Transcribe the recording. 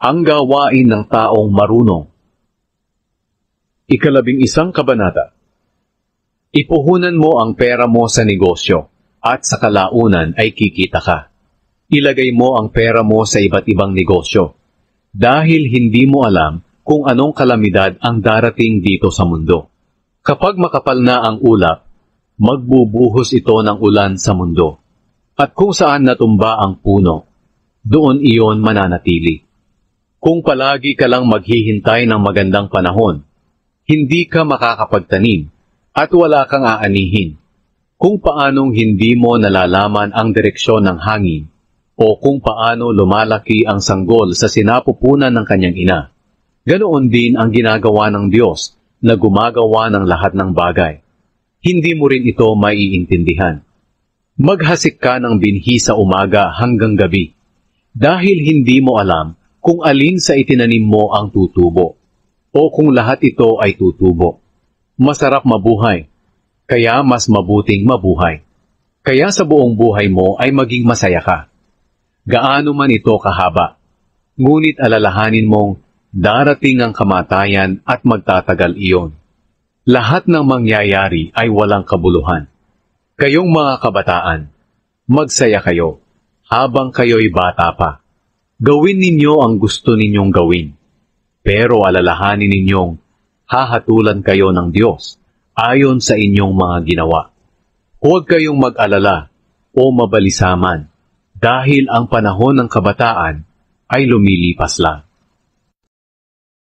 Ang gawain ng taong marunong. 11 kabanata. Ipuhunan mo ang pera mo sa negosyo, at sa kalaunan ay kikita ka. Ilagay mo ang pera mo sa iba't ibang negosyo, dahil hindi mo alam kung anong kalamidad ang darating dito sa mundo. Kapag makapal na ang ulap, magbubuhos ito ng ulan sa mundo. At kung saan natumba ang puno, doon iyon mananatili. Kung palagi ka lang maghihintay ng magandang panahon, hindi ka makakapagtanim at wala kang aanihin. Kung paanong hindi mo nalalaman ang direksyon ng hangin o kung paano lumalaki ang sanggol sa sinapupunan ng kanyang ina, ganoon din ang ginagawa ng Diyos na gumagawa ng lahat ng bagay. Hindi mo rin ito maiintindihan. Maghasik ka ng binhi sa umaga hanggang gabi, dahil hindi mo alam kung alin sa itinanim mo ang tutubo, o kung lahat ito ay tutubo. Masarap mabuhay, kaya mas mabuting mabuhay. Kaya sa buong buhay mo ay maging masaya ka. Gaano man ito kahaba, ngunit alalahanin mong darating ang kamatayan at magtatagal iyon. Lahat ng mangyayari ay walang kabuluhan. Kayong mga kabataan, magsaya kayo habang kayo'y bata pa. Gawin ninyo ang gusto ninyong gawin, pero alalahanin ninyong hahatulan kayo ng Diyos ayon sa inyong mga ginawa. Huwag kayong mag-alala o mabalisaman, dahil ang panahon ng kabataan ay lumilipas lang.